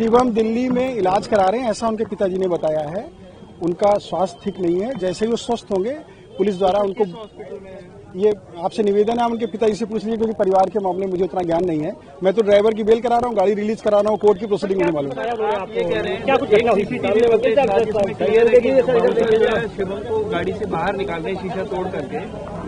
शिवम दिल्ली में इलाज करा रहे हैं, ऐसा उनके पिताजी ने बताया है। उनका स्वास्थ्य ठीक नहीं है, जैसे ही वो स्वस्थ होंगे पुलिस द्वारा उनको, ये आपसे निवेदन है, आप उनके पिताजी से पूछ लीजिए, क्योंकि परिवार के मामले में मुझे उतना ज्ञान नहीं है। मैं तो ड्राइवर की बेल करा रहा हूँ, गाड़ी रिलीज करा रहा हूँ, कोर्ट की प्रोसीडिंग मुझे मालूम है। शिवम को गाड़ी से बाहर निकाल रहे शीशा तोड़ करके,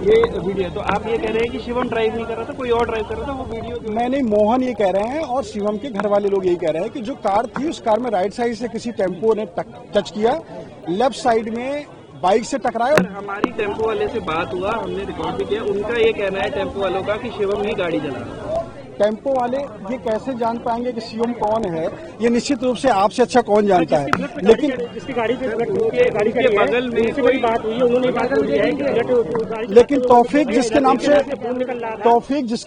ये वीडियो। तो आप ये कह रहे हैं कि शिवम ड्राइव नहीं कर रहा था, कोई और ड्राइव कर रहा था, वो वीडियो। मैं नहीं, मोहन ये कह रहे हैं और शिवम के घर वाले लोग यही कह रहे हैं कि जो कार थी उस कार में राइट साइड से किसी टेम्पो ने टच किया, लेफ्ट साइड में बाइक से टकराया। हमारी टेम्पो वाले से बात हुआ, हमने रिकॉर्ड भी किया, उनका ये कहना है टेम्पो वालों का कि शिवम ही गाड़ी चला रहा है। टेम्पो वाले ये कैसे जान पाएंगे कि शिवम कौन है? ये निश्चित रूप से आपसे अच्छा कौन जानता है, लेकिन जिसकी गाड़ी पे गाड़ी के बगल में कोई बात हुई है, उन्होंने बात की है कि लेकिन तौफीक जिसके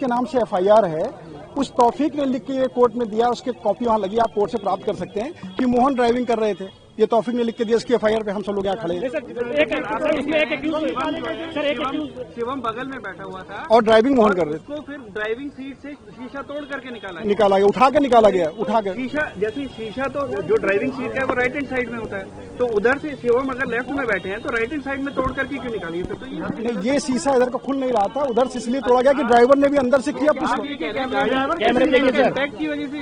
नाम से एफआईआर है, उस तौफीक ने लिख के ये कोर्ट में दिया, उसके कॉपी वहाँ लगी, आप कोर्ट से प्राप्त कर सकते हैं कि मोहन ड्राइविंग कर रहे थे। ये तौफीक ने लिख के दिया, इसकी एफआईआर पे हम सब लोग यहाँ खड़े हैं। शिवम बगल में बैठा हुआ था और ड्राइविंग मोहन कर रहे थे। उसको फिर ड्राइविंग सीट से शीशा तोड़ करके निकाला गया, उठा के निकाला गया, उठा के शीशा। जैसे शीशा तो जो ड्राइविंग सीट का है वो राइट हैंड साइड में होता है, तो उधर से शिवम अगर लेफ्ट में बैठे हैं तो राइट हैंड साइड में तोड़ करके क्यों निकाली? तो ये शीशा इधर का खुल नहीं रहा था, उधर से इसलिए तोड़ा गया कि ड्राइवर ने भी अंदर से किया। इम्पैक्ट की वजह से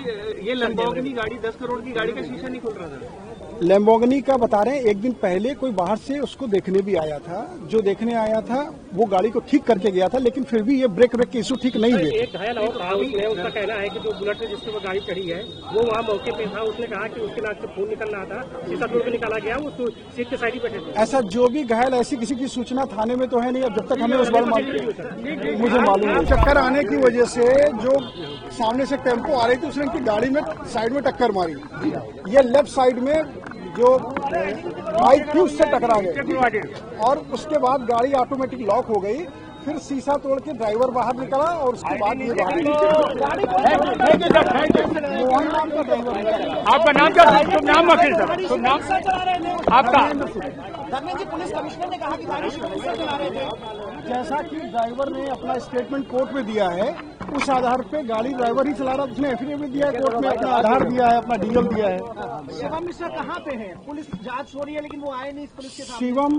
ये लैम्बोर्गिनी गाड़ी 10 करोड़ की गाड़ी का शीशा नहीं खुल रहा था। लैम्बोर्गिनी का बता रहे हैं, एक दिन पहले कोई बाहर से उसको देखने भी आया था, जो देखने आया था वो गाड़ी को ठीक करके गया था, लेकिन फिर भी ये ब्रेक के इशू ठीक नहीं हुए। एक घायल और था, उसने उसका कहना है कि जो बुलेट से जिससे वो गाड़ी चढ़ी है वो वहाँ मौके पे था, उसने कहा कि उसके नाक से खून निकल रहा था, शीशा तोड़ के निकाला गया, वो सीट के साइड ही बैठे थे। ऐसा जो भी घायल, ऐसी किसी की सूचना थाने में तो है नहीं, अब जब तक हमें उस बारे में मुझे मालूम है। चक्कर आने की वजह से जो सामने से टेम्पो आ रही थी उसने इनकी गाड़ी में साइड में टक्कर मारी, ये लेफ्ट साइड में जो बाइक थी उससे टकरा गए और उसके बाद गाड़ी ऑटोमेटिक लॉक हो गई। फिर शीशा तोड़ के ड्राइवर बाहर निकला और उसके बाद ये मोहन नाम का ड्राइवर। आपका नाम क्या? शुभ नाम वकील साहब, शुभ नाम आपका? धर्मेंद्र जी, पुलिस कमिश्नर ने कहा कि गाड़ी शिवम से चला रहे थे। जैसा कि ड्राइवर ने अपना स्टेटमेंट कोर्ट में दिया है, उस आधार पे गाड़ी ड्राइवर ही चला रहा, उसने एफिडेविट दिया है कोर्ट में, अपना आधार दिया है, अपना डीएल दिया है। शिवम मिश्रा कहाँ पे हैं? पुलिस जांच हो रही है लेकिन वो आए नहीं पुलिस के सामने। शिवम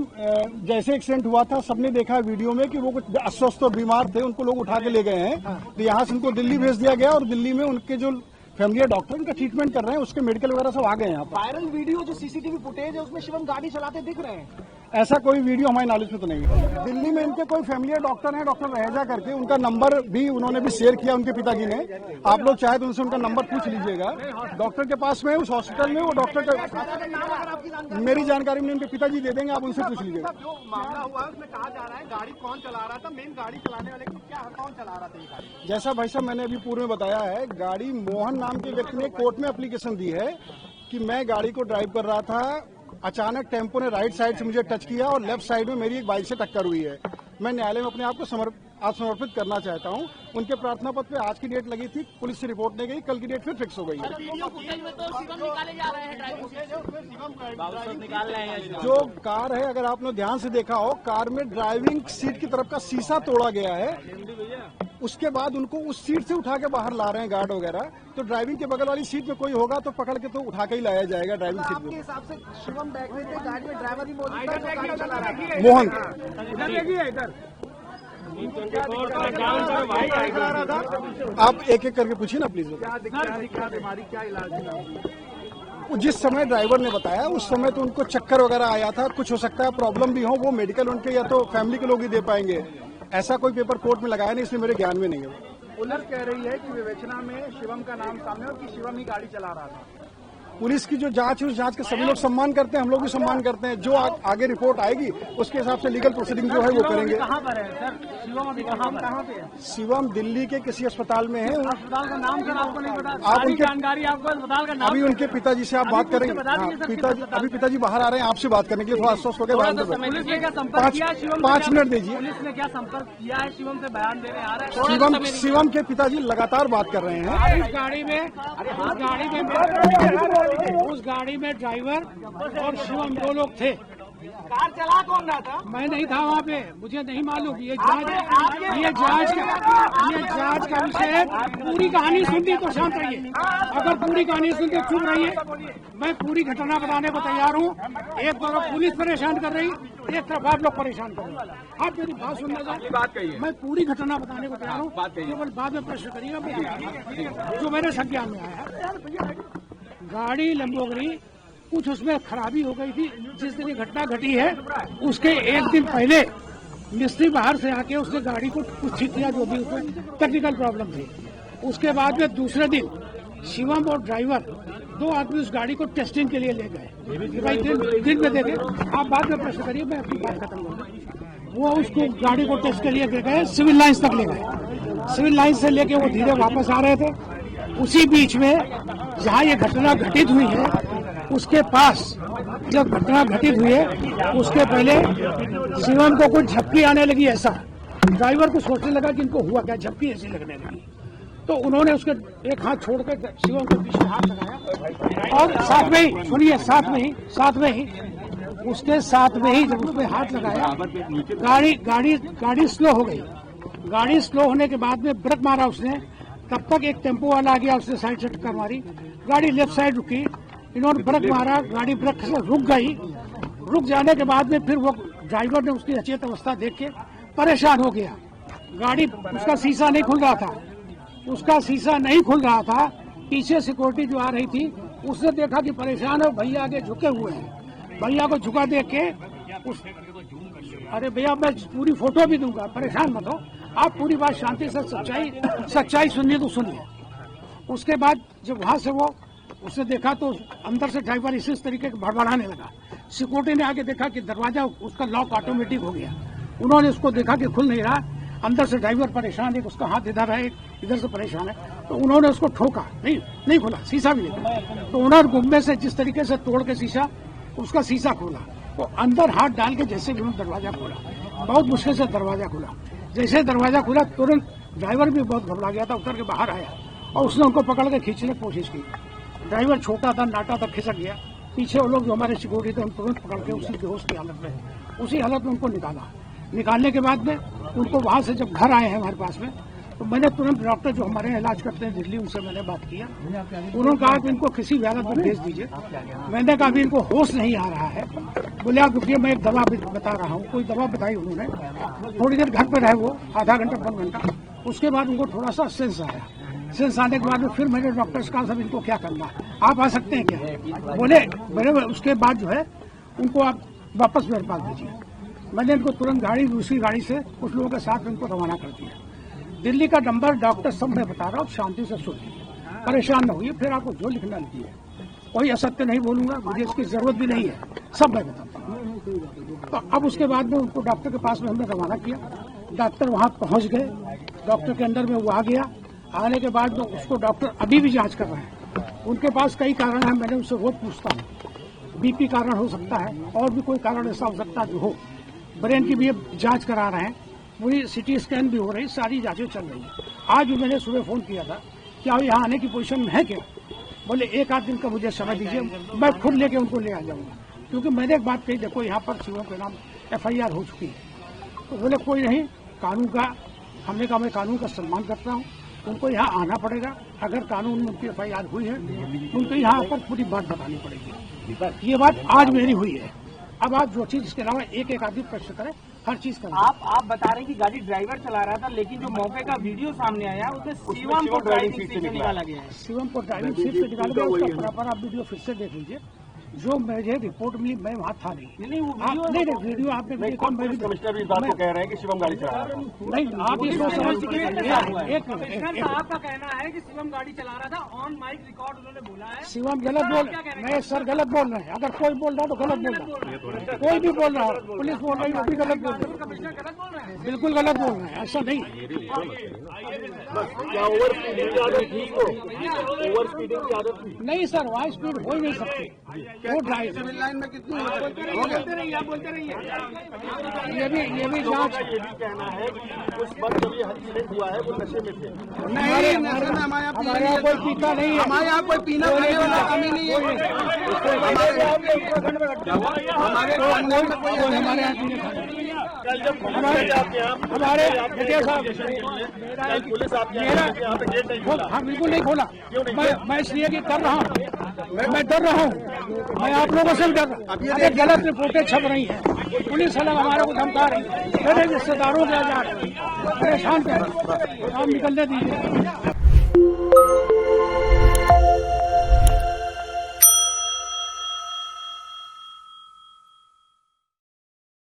जैसे एक्सीडेंट हुआ था, सबने देखा वीडियो में कि वो कुछ अस्वस्थ और बीमार थे, उनको लोग उठा के ले गए हैं, तो यहाँ से उनको दिल्ली भेज दिया गया और दिल्ली में उनके जो फैमिली डॉक्टर उनका ट्रीटमेंट कर रहे हैं, उसके मेडिकल वगैरह सब आ गए हैं यहाँ पर। वायरल वीडियो जो सीसीटीवी फुटेज है उसमें शिवम गाड़ी चलाते दिख रहे हैं। ऐसा कोई वीडियो हमारे नॉलेज में तो नहीं है। दिल्ली में इनके कोई फैमिली डॉक्टर हैं, डॉक्टर रहेजा करके, उनका नंबर भी उन्होंने भी शेयर किया उनके पिताजी ने। आप लोग चाहे तो उनसे उनका नंबर पूछ लीजिएगा, डॉक्टर के पास में, उस हॉस्पिटल में वो डॉक्टर का मेरी जानकारी में उनके पिताजी दे देंगे, आप उनसे पूछ लीजिएगा। जो मामला हुआ उसमें कहा जा रहा है गाड़ी कौन चला रहा था, मेन गाड़ी चलाने वाले को क्या, कौन चला रहा था ये गाड़ी? जैसा भाई साहब मैंने अभी पूर्व में बताया है, गाड़ी मोहन नाम के व्यक्ति ने कोर्ट में एप्लीकेशन दी है कि मैं गाड़ी को ड्राइव कर रहा था, अचानक टेम्पो ने राइट साइड से मुझे टच किया और लेफ्ट साइड में मेरी एक बाइक से टक्कर हुई है। मैं न्यायालय में अपने आप को समर्पित करना चाहता हूं। उनके प्रार्थना पत्र पे आज की डेट लगी थी, पुलिस से रिपोर्ट नहीं गई, कल की डेट फिर फिक्स हो गई है। जो कार है, अगर आपने ध्यान से देखा हो, कार में ड्राइविंग सीट की तरफ का शीशा तोड़ा गया है, उसके बाद उनको उस सीट से उठा के बाहर ला रहे हैं गार्ड वगैरह। तो ड्राइविंग के बगल वाली सीट में कोई होगा तो पकड़ के तो उठा के ही लाया जाएगा ड्राइविंग सीट आपके में। हिसाब से शिवम बैठ रहे थे, गाड़ी में ड्राइवर ही मौजूद था, जो गाड़ी चला रहा था? मोहन आप एक एक करके पूछिए ना प्लीज। क्या इलाज है? जिस समय ड्राइवर ने बताया उस समय तो उनको चक्कर वगैरह आया था, कुछ हो सकता है प्रॉब्लम भी हो, वो मेडिकल उनके या तो फैमिली के लोग ही दे पाएंगे। ऐसा कोई पेपर कोर्ट में लगाया नहीं, इसलिए मेरे ज्ञान में नहीं है। पुलिस कह रही है कि विवेचना में शिवम का नाम सामने और कि शिवम ही गाड़ी चला रहा था। पुलिस की जो जांच है उस जांच का सभी लोग सम्मान करते हैं, हम लोग भी सम्मान करते हैं। जो आगे रिपोर्ट आएगी उसके हिसाब से लीगल प्रोसीडिंग जो है वो करेंगे। कहाँ पर है सर शिवम? अभी कहाँ पे है? शिवम दिल्ली के किसी अस्पताल में है। अस्पताल का नाम सर आपको नहीं पता? आप उनके जानकारी आपको अस्पताल का नाम? अभी उनके पिताजी से आप बात करेंगे। अभी पिताजी बाहर आ रहे हैं आपसे बात करने के लिए, थोड़ा आश्वस्त हो गए। पुलिस ने क्या संपर्क किया शिवम? 5 मिनट दीजिए। पुलिस ने क्या संपर्क किया है शिवम से? बयान देने आ रहे हैं शिवम के पिताजी लगातार बात कर रहे हैं। उस गाड़ी में ड्राइवर और शिवम 2 लोग थे। कार चला कौन रहा था? मैं नहीं था वहाँ पे, मुझे नहीं मालूम। ये जांच का विषय है। पूरी कहानी सुनती तो शांत रहिए, अगर पूरी कहानी सुनते चुप रहिए। मैं पूरी घटना बताने को तैयार हूँ। एक तरफ पुलिस परेशान कर रही, एक तरफ आप लोग परेशान कर रहे। आप मेरी बात सुनना चाहिए। मैं पूरी घटना बताने को तैयार हूँ, केवल बाद में प्रश्न करिएगा। जो मेरे संज्ञान में आया है, गाड़ी लंबोदरी कुछ उसमें खराबी हो गई थी। जिस दिन ये घटना घटी है उसके एक दिन पहले मिस्त्री बाहर से आके उसने गाड़ी को कुछ ठीक किया, जो भी उसमें टेक्निकल प्रॉब्लम थी। उसके बाद में दूसरे दिन शिवम और ड्राइवर दो आदमी उस गाड़ी को टेस्टिंग के लिए ले गए। भाई दिन में देखे, आप बाद में प्रश्न करिए, मैं अपनी बात खत्म करूँगा। वो उसको गाड़ी को टेस्ट के लिए ले गए, सिविल लाइन्स तक ले गए। सिविल लाइन्स से लेके वो धीरे वापस आ रहे थे। उसी बीच में जहाँ ये घटना घटित हुई है उसके पास, जब घटना घटित हुई है उसके पहले शिवम को कुछ झपकी आने लगी। ऐसा ड्राइवर को सोचने लगा कि इनको हुआ क्या, झपकी ऐसी लगने लगी। तो उन्होंने उसके एक हाथ छोड़कर शिवम के पीछे हाथ लगाया और साथ में ही, सुनिए, साथ में ही उसके साथ में ही जब उसमें हाथ लगाया, गाड़ी स्लो हो गई। गाड़ी स्लो होने के बाद में ब्रेक मारा उसने। तब तक एक टेम्पो वाला आ गया, उसने साइड से टक्कर मारी। गाड़ी लेफ्ट साइड रुकी, इन्होंने ब्रेक मारा, गाड़ी ब्रेक से रुक गई। रुक जाने के बाद में फिर वो ड्राइवर ने उसकी अचेत अवस्था देख के परेशान हो गया। गाड़ी, उसका शीशा नहीं खुल रहा था। पीछे सिक्योरिटी जो आ रही थी उसने देखा कि परेशान है, भैया आगे झुके हुए हैं। भैया को झुका देख के अरे भैया मैं पूरी फोटो भी दूंगा, परेशान मत हो आप, पूरी बात शांति से सच्चाई सुनिए तो सुनिए। उसके बाद जब वहां से वो उसने देखा तो अंदर से ड्राइवर इसी तरीके से भड़बड़ाने लगा। सिक्योरिटी ने आगे देखा कि दरवाजा उसका लॉक ऑटोमेटिक हो गया। उन्होंने उसको देखा कि खुल नहीं रहा, अंदर से ड्राइवर परेशान है, उसका हाथ इधर है, इधर से परेशान है। तो उन्होंने उसको ठोका, नहीं खुला, शीशा भी नहीं। तो उन्होंने गुम्बे से जिस तरीके से तोड़ के शीशा, उसका शीशा खोला, तो अंदर हाथ डाल के जैसे भी उन्होंने दरवाजा खोला, बहुत मुश्किल से दरवाजा खुला। जैसे दरवाजा खुला तुरंत ड्राइवर भी बहुत घबरा गया था, उतर के बाहर आया और उसने उनको पकड़ के खींचने की कोशिश की। ड्राइवर छोटा था, नाटा था, खिसक गया। पीछे वो लोग जो हमारे सिक्योरिटी थे हम तुरंत पकड़ के उसी बेहोश की हालत में, उसी हालत में उनको निकालने के बाद में उनको वहां से जब घर आए हैं हमारे पास में, तो मैंने तुरंत डॉक्टर जो हमारे यहाँ इलाज करते हैं दिल्ली, उनसे मैंने बात किया। उन्होंने कहा कि इनको किसी भी हालत में भेज दीजिए। मैंने कहा अभी इनको होश नहीं आ रहा है। बोले आप रुकिए, मैं एक दवा बता रहा हूँ। कोई दवा बताई उन्होंने। थोड़ी देर घर पर रहे वो, आधा घंटा 1 घंटा। उसके बाद उनको थोड़ा सा सेंस आया। सेंस आने के बाद में फिर मैंने डॉक्टर से कहा, सब इनको क्या करना है, आप आ सकते हैं क्या? बोले मेरे उसके बाद जो है उनको आप वापस मेरे पास भेजिए। मैंने इनको तुरंत दूसरी गाड़ी से कुछ लोगों के साथ इनको रवाना कर दिया। दिल्ली का नंबर डॉक्टर सब मैं बता रहा हूँ, शांति से सुनिए, परेशान न होइए। फिर आपको जो लिखना लिखिए, कोई असत्य नहीं बोलूंगा, मुझे इसकी जरूरत भी नहीं है, सब मैं बताता हूँ। तो अब उसके बाद में उनको डॉक्टर के पास में हमने रवाना किया। डॉक्टर वहाँ पहुँच गए, डॉक्टर के अंदर में वो आ गया। आने के बाद में उसको डॉक्टर अभी भी जांच कर रहे हैं। उनके पास कई कारण है, मैंने उससे रोज पूछता हूँ। बीपी कारण हो सकता है, और भी कोई कारण ऐसा हो सकता है जो हो। ब्रेन की भी जांच करा रहे हैं, पूरी सिटी स्कैन भी हो रही, सारी जांचें चल रही है। आज भी मैंने सुबह फोन किया था, क्या यहाँ आने की पोजीशन में है क्या? बोले 1 आध दिन का मुझे समय दीजिए, मैं खुद लेके उनको ले आ जाऊंगा। क्योंकि मैंने एक बात कही, देखो यहाँ पर शिवम के नाम FIR हो चुकी है। तो बोले कोई नहीं, कानून का, हमने कहा मैं कानून का सम्मान करता हूँ, उनको यहाँ आना पड़ेगा। अगर कानून में उनकी FIR हुई है, उनको यहाँ पर पूरी बात बतानी पड़ेगी। ये बात आज मेरी हुई है। अब आप जो चीज इसके अलावा एक आदमी प्रश्न करें, हर चीज करें। आप बता रहे हैं कि गाड़ी ड्राइवर चला रहा था, लेकिन जो मौके का वीडियो सामने आया उसमें शिवम को ड्राइविंग सीट से निकाला गया है। शिवम को ड्राइविंग सीट से निकाला गया, उसका प्रॉपर आप वीडियो फिर से देख लीजिए। जो मुझे रिपोर्ट मिली, मैं वहाँ था नहीं। वो वीडियो आपने कमिश्नर भी इस बात को कह रहे हैं कि शिवम गाड़ी चला रहा है। नहीं, आप ये समझ आपका कहना है कि शिवम गाड़ी चला रहा था, ऑन माइक रिकॉर्ड उन्होंने बोला है। शिवम गलत बोल, नहीं सर गलत बोल रहे हैं। अगर कोई बोल रहा है तो गलत बोल रहा है, कोई भी बोल रहा है, पुलिस बोल रही है वो भी गलत बोल रही है। कमिश्नर गलत बोल रहे हैं, बिल्कुल गलत बोल रहे हैं, ऐसा नहीं। क्या ओवर स्पीडिंग की आदत थी? ओवर स्पीडिंग की आदत थी? नहीं सर, वहाँ स्पीड हो ही नहीं सकती। वो ड्राइव सिविल लाइन में कितनी बोलते रहिए आप बोलते रहिए। ये भी जांच ये भी कहना है कि उस वक्त जब ये एक्सीडेंट हुआ है वो नशे में थे। नहीं, हमारे यहाँ कोई पीता नहीं है, हमारे यहाँ कोई पीना खाने वाला कमी नहीं है। हमारे यहाँ पीने खाने कल जब हमारे विजय साहब पुलिस आपके यहाँ पे गेट नहीं खोला। हाँ बिल्कुल नहीं खोला। मैं इसलिए कि कर रहा हूँ, मैं डर रहा हूँ, मैं आप लोगों से भी डर रहा हूँ। अरे गलत रिपोर्टें छप रही हैं, पुलिस अलग हमारे को धमका रही है, मेरे रिश्तेदारों के आजाद परेशान कर, काम निकलने दीजिए।